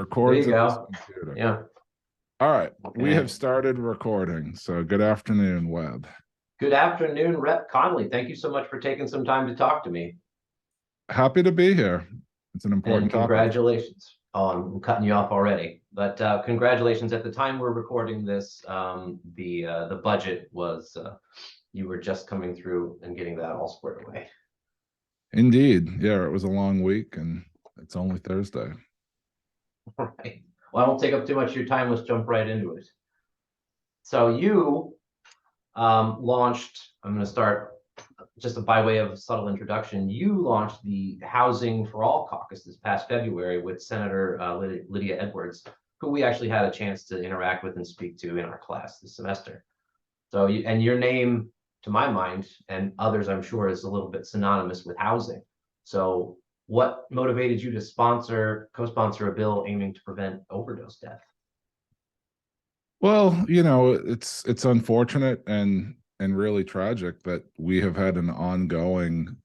There Records you at this go. computer. Yeah. All right, we have Okay. started recording. So good afternoon, Webb. Good afternoon, Rep Connolly. Thank you so much for taking some time to talk to me. Happy to be here. It's an And important topic. congratulations. Oh, I'm cutting you off already. But congratulations. At the time we're recording this, the budget was you were just coming through and getting that all squared away. Indeed. Yeah, it was a long week and it's only Thursday. All right. Well, I won't take up too much of your time. Let's jump right into it. So you launched, I'm going to start just by way of subtle introduction. You launched the Housing for All caucus this past February with Senator Lydia Edwards, who we actually had a chance to interact with and speak to in our class this semester. So, and your name, to my mind, and others I'm sure, is a little bit synonymous with housing. So what motivated you to co-sponsor a bill aiming to prevent overdose death? Well, it's unfortunate and really tragic that we have had an ongoing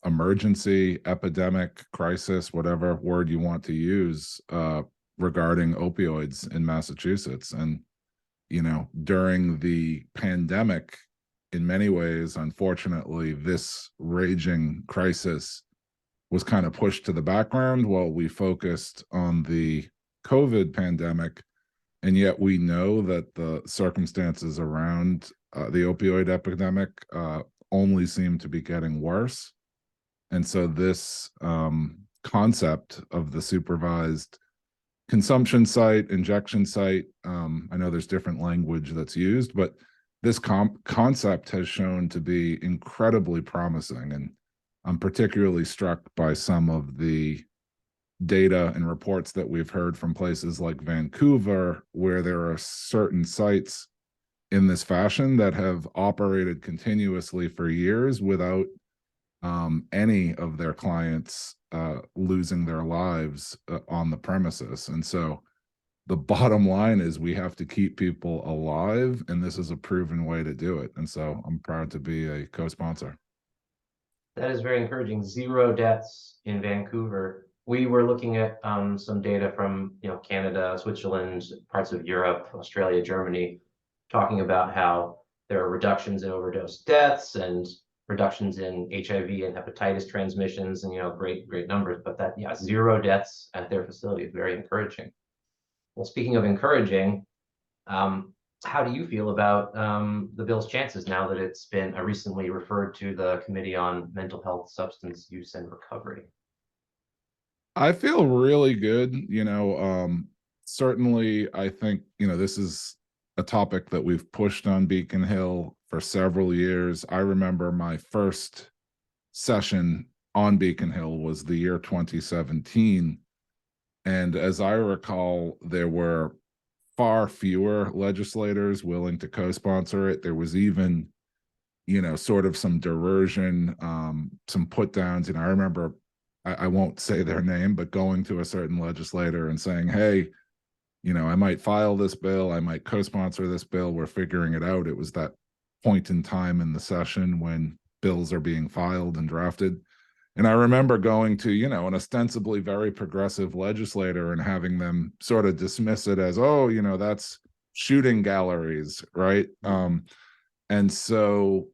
emergency, epidemic, crisis, whatever word you want to use, regarding opioids in Massachusetts. And during the pandemic, in many ways, unfortunately, this raging crisis was kind of pushed to the background while we focused on the COVID pandemic. And yet we know that the circumstances around the opioid epidemic only seem to be getting worse. And so this concept of the supervised consumption site, injection site, I know there's different language that's used, but this concept has shown to be incredibly promising. And I'm particularly struck by some of the data and reports that we've heard from places like Vancouver, where there are certain sites in this fashion that have operated continuously for years without any of their clients losing their lives on the premises. And so the bottom line is we have to keep people alive, and this is a proven way to do it. And so I'm proud to be a co-sponsor. That is very encouraging. 0 deaths in Vancouver. We were looking at some data from Canada, Switzerland, parts of Europe, Australia, Germany, talking about how there are reductions in overdose deaths and reductions in HIV and hepatitis transmissions, and great numbers. But that 0 deaths at their facility is very encouraging. Well, speaking of encouraging, how do you feel about the bill's chances now that it's been recently referred to the Committee on Mental Health, Substance Use, and Recovery? I feel really good. Certainly, I think, this is a topic that we've pushed on Beacon Hill for several years. I remember my first session on Beacon Hill was the year 2017. And as I recall, there were far fewer legislators willing to co-sponsor it. There was even, sort of some diversion, some put downs. I remember, I won't say their name, but going to a certain legislator and saying, hey, I might file this bill, I might co-sponsor this bill, we're figuring it out. It was that point in time in the session when bills are being filed and drafted. And I remember going to, an ostensibly very progressive legislator and having them sort of dismiss it as, oh, that's shooting galleries, right? And so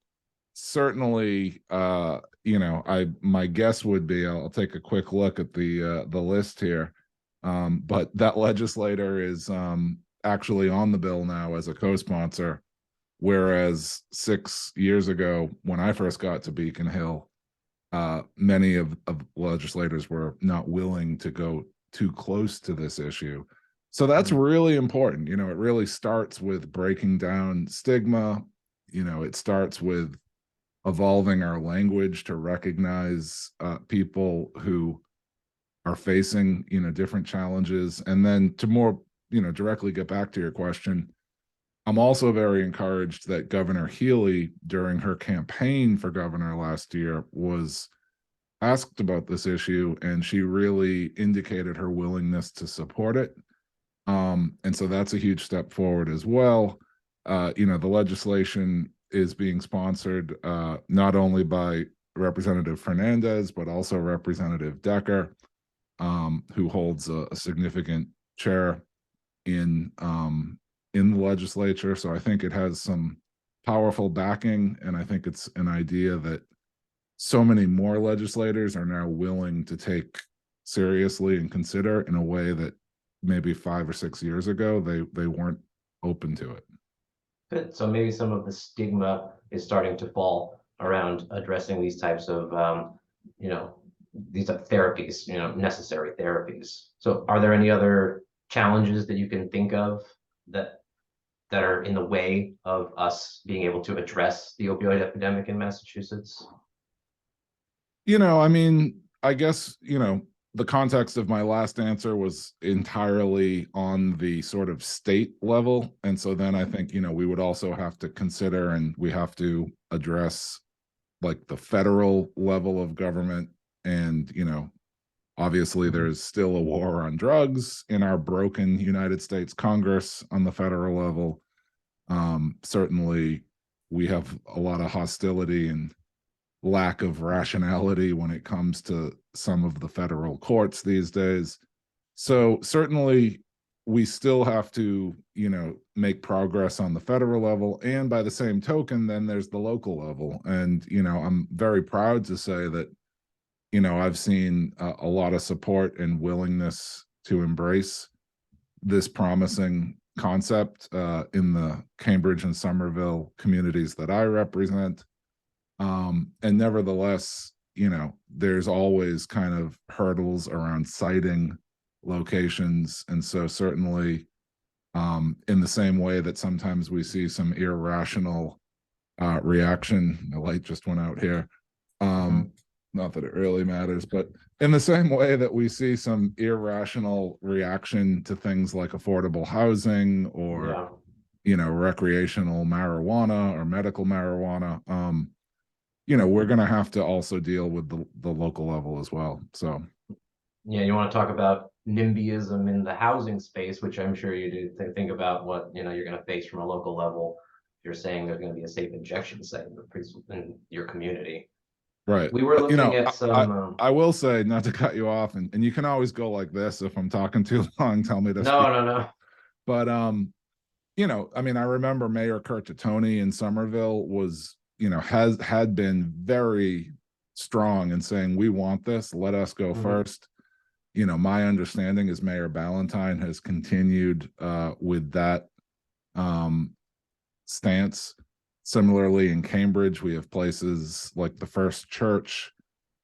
certainly, my guess would be, I'll take a quick look at the list here, but that legislator is actually on the bill now as a co-sponsor, whereas 6 years ago, when I first got to Beacon Hill, many of legislators were not willing to go too close to this issue. So that's really important. It really starts with breaking down stigma. It starts with evolving our language to recognize people who are facing, different challenges. And then to more, directly get back to your question, I'm also very encouraged that Governor Healy, during her campaign for governor last year, was asked about this issue, and she really indicated her willingness to support it. And so that's a huge step forward as well. The legislation is being sponsored not only by Representative Fernandez, but also Representative Decker. who holds a significant chair in the legislature. So I think it has some powerful backing, and I think it's an idea that so many more legislators are now willing to take seriously and consider in a way that maybe 5 or 6 years ago they weren't open to it. Good. So maybe some of the stigma is starting to fall around addressing these types of, you know, these are therapies, you know, necessary therapies. So are there any other challenges that you can think of that are in the way of us being able to address the opioid epidemic in Massachusetts? I mean, I guess, the context of my last answer was entirely on the sort of state level. And so then I think, we would also have to consider, and we have to address like the federal level of government. And, obviously there's still a war on drugs in our broken United States Congress on the federal level. Certainly we have a lot of hostility and lack of rationality when it comes to some of the federal courts these days. So certainly we still have to, make progress on the federal level. And by the same token, then there's the local level. And, I'm very proud to say that, I've seen a lot of support and willingness to embrace this promising concept in the Cambridge and Somerville communities that I represent. And nevertheless, there's always kind of hurdles around citing locations. And so certainly, in the same way that sometimes we see some irrational reaction, the light just went out here. Not that it really matters, but in the same way that we see some irrational reaction to things like affordable housing or, recreational marijuana or medical marijuana, we're going to have to also deal with the local level as well. So, yeah, you want to talk about NIMBYism in the housing space, which I'm sure you do. Think about what you're going to face from a local level. You're saying there's going to be a safe injection site in your community. Right. We were looking at some. I will say, not to cut you off, and you can always go like this if I'm talking too long. Tell me to No, speak. no. But I mean, I remember Mayor Curtatone in Somerville was, had been very strong in saying, we want this, let us go first. My understanding is Mayor Ballantyne has continued with that stance. Similarly, in Cambridge, we have places like the First Church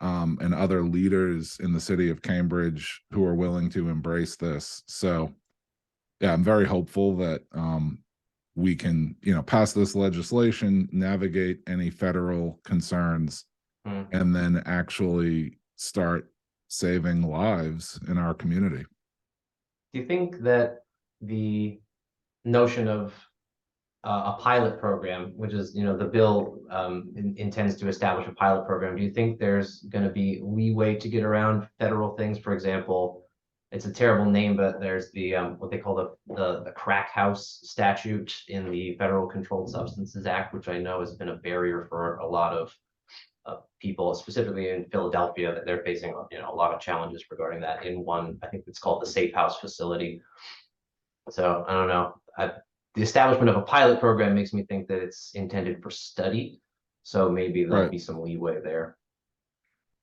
and other leaders in the city of Cambridge who are willing to embrace this. So, yeah, I'm very hopeful that we can, pass this legislation, navigate any federal concerns, and then actually start saving lives in our community. Do you think that the notion of a pilot program, which is, the bill intends to establish a pilot program, do you think there's going to be leeway to get around federal things? For example, it's a terrible name, but there's the what they call the crack house statute in the Federal Controlled Substances Act, which I know has been a barrier for a lot of people, specifically in Philadelphia, that they're facing a lot of challenges regarding that. In one, I think it's called the Safe House Facility. So I don't know. The establishment of a pilot program makes me think that it's intended for study. So maybe there'll be some leeway there.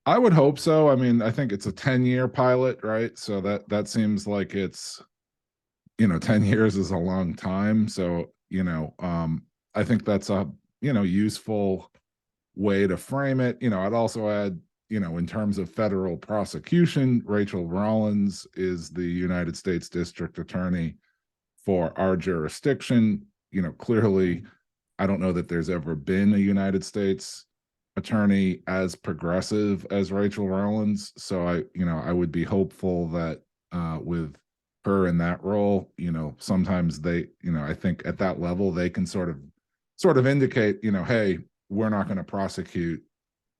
I would hope so. I mean, I think it's a 10-year pilot, right? So that seems like it's, 10 years is a long time. So, I think that's a, useful way to frame it. I'd also add, in terms of federal prosecution, Rachel Rollins is the United States District Attorney for our jurisdiction. Clearly, I don't know that there's ever been a United States attorney as progressive as Rachel Rollins. So I would be hopeful that with her in that role, sometimes they, I think at that level they can sort of indicate, hey, we're not going to prosecute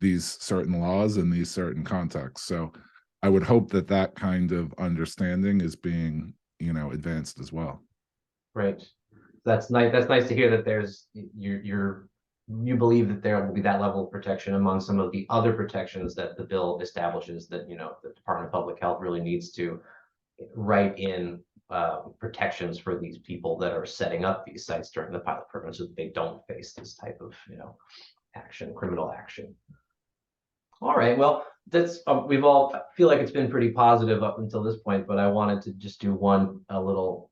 these certain laws in these certain contexts. So I would hope that that kind of understanding is being, advanced as well. Right. That's nice. That's nice to hear that you're you believe that there will be that level of protection among some of the other protections that the bill establishes that, the Department of Public Health really needs to write in protections for these people that are setting up these sites during the pilot program so that they don't face this type of, action, criminal action. All right, well, that's we've all feel like it's been pretty positive up until this point, but I wanted to just do a little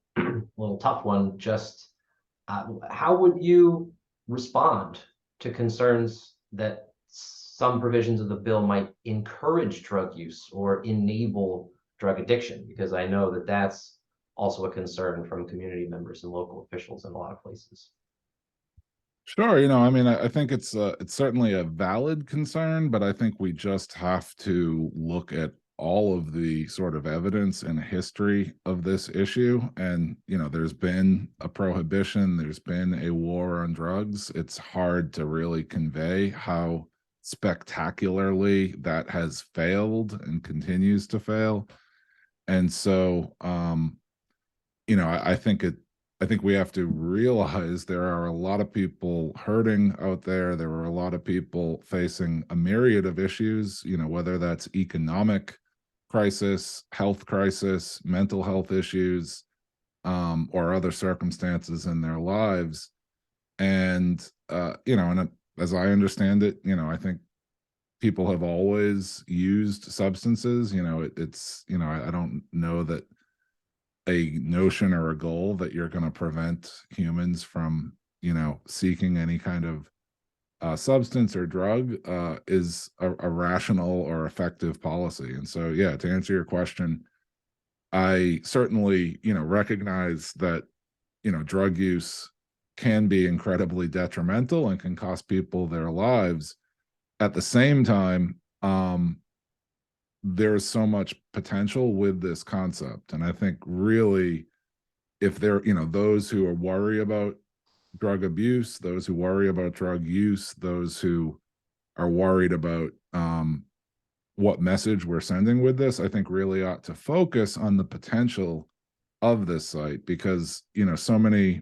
little tough one. Just how would you respond to concerns that some provisions of the bill might encourage drug use or enable drug addiction? Because I know that that's also a concern from community members and local officials in a lot of places. Sure, I mean, I think it's certainly a valid concern, but I think we just have to look at all of the sort of evidence and history of this issue. And, there's been a prohibition, there's been a war on drugs. It's hard to really convey how spectacularly that has failed and continues to fail. And so, I think we have to realize there are a lot of people hurting out there. There are a lot of people facing a myriad of issues, whether that's economic crisis, health crisis, mental health issues, or other circumstances in their lives. And, and as I understand it, I think people have always used substances. I don't know that a notion or a goal that you're going to prevent humans from seeking any kind of substance or drug is a rational or effective policy. And so, yeah, to answer your question, I certainly recognize that drug use can be incredibly detrimental and can cost people their lives. At the same time, there's so much potential with this concept. And I think really, if there, those who are worried about drug abuse, those who worry about drug use, those who are worried about what message we're sending with this, I think really ought to focus on the potential of this site, because, so many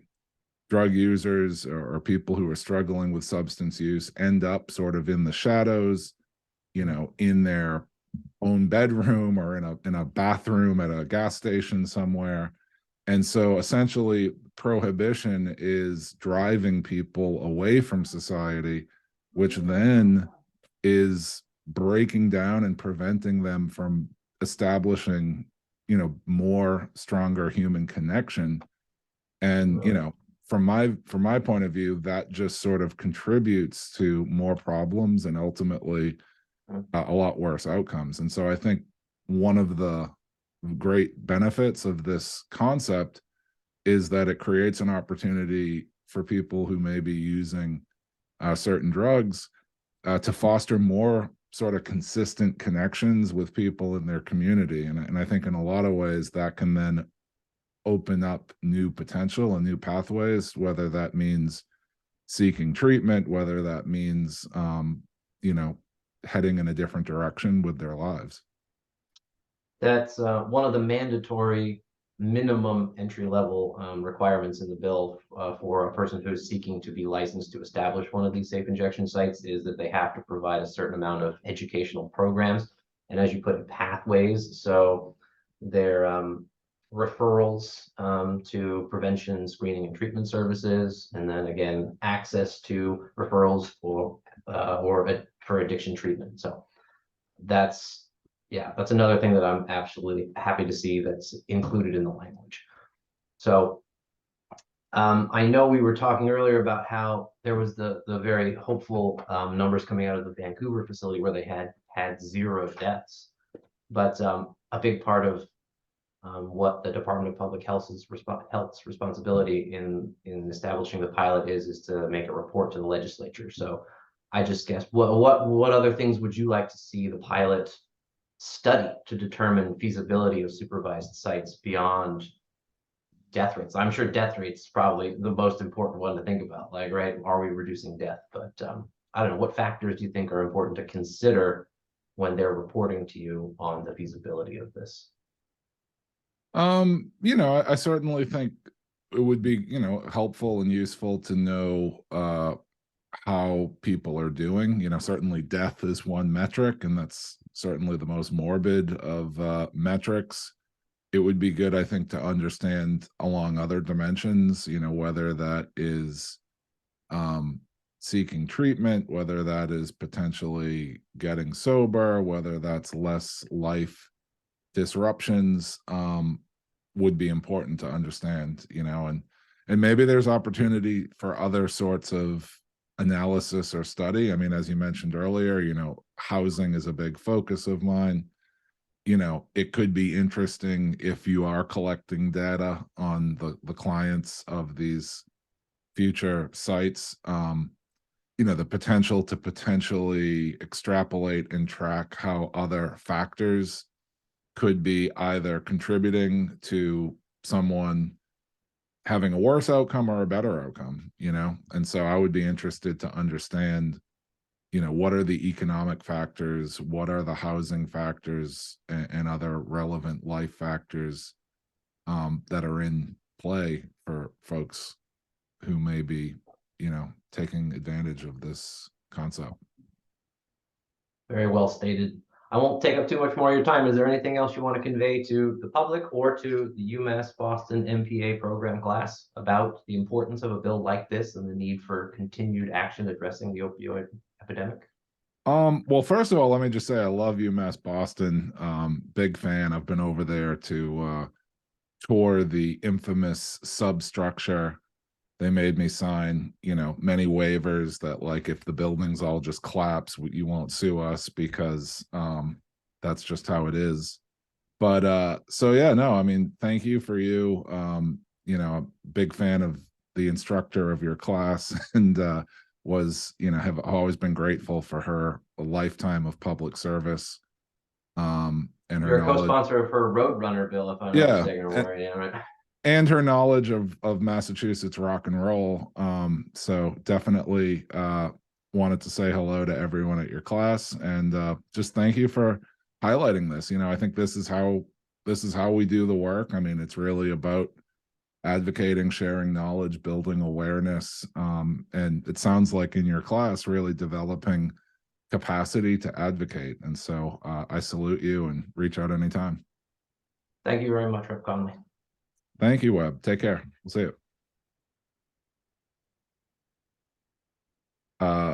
drug users or people who are struggling with substance use end up sort of in the shadows, in their own bedroom or in a bathroom at a gas station somewhere. And so essentially prohibition is driving people away from society, which then is breaking down and preventing them from establishing more stronger human connection. And from my point of view, that just sort of contributes to more problems and ultimately a lot worse outcomes. And so I think one of the great benefits of this concept is that it creates an opportunity for people who may be using certain drugs to foster more sort of consistent connections with people in their community. And I think in a lot of ways that can then open up new potential and new pathways, whether that means seeking treatment, whether that means, heading in a different direction with their lives. That's one of the mandatory minimum entry level requirements in the bill for a person who's seeking to be licensed to establish one of these safe injection sites, is that they have to provide a certain amount of educational programs. And as you put in, pathways. So their referrals to prevention, screening, and treatment services, and then again access to referrals or for addiction treatment. So that's another thing that I'm absolutely happy to see that's included in the language. So I know we were talking earlier about how there was the very hopeful numbers coming out of the Vancouver facility where they had 0 deaths, but a big part of what the Department of Public Health's responsibility in establishing the pilot is to make a report to the legislature. So I just guess what other things would you like to see the pilot study to determine feasibility of supervised sites beyond death rates? I'm sure death rates is probably the most important one to think about. Like, right, are we reducing death? But I don't know, what factors do you think are important to consider when they're reporting to you on the feasibility of this? I certainly think it would be, helpful and useful to know how people are doing. You know, certainly death is one metric, and that's certainly the most morbid of metrics. It would be good, I think, to understand along other dimensions, you know, whether that is um, seeking treatment, whether that is potentially getting sober, whether that's less life disruptions, would be important to understand, you know, and maybe there's opportunity for other sorts of analysis or study. I mean, as you mentioned earlier, you know, housing is a big focus of mine. You know, it could be interesting if you are collecting data on the clients of these future sites, you know, the potential to potentially extrapolate and track how other factors could be either contributing to someone having a worse outcome or a better outcome, you know? And so I would be interested to understand, you know, what are the economic factors, what are the housing factors, and other relevant life factors that are in play for folks who may be, you know, taking advantage of this concept. Very well stated. I won't take up too much more of your time. Is there anything else you want to convey to the public or to the UMass Boston MPA program class about the importance of a bill like this and the need for continued action addressing the opioid epidemic? Well, first of all, let me just say I love UMass Boston. Big fan. I've been over there to tour the infamous substructure. They made me sign, you know, many waivers that, like, if the buildings all just collapse, you won't sue us because that's just how it is. But so yeah, no, I mean, thank you for you. You know, a big fan of the instructor of your class, and was, you know, have always been grateful for her a lifetime of public service, and her You're a knowledge. co-sponsor for Roadrunner bill, if I'm not Yeah, mistaken, or yeah, right? and her knowledge of Massachusetts rock and roll. So definitely wanted to say hello to everyone at your class, and just thank you for highlighting this. You know, I think this is how we do the work. I mean, it's really about advocating, sharing knowledge, building awareness, and it sounds like in your class, really developing capacity to advocate. And so I salute you and reach out anytime. Thank you very much, Rep Connolly. Thank you, Webb. Take care. We'll see you.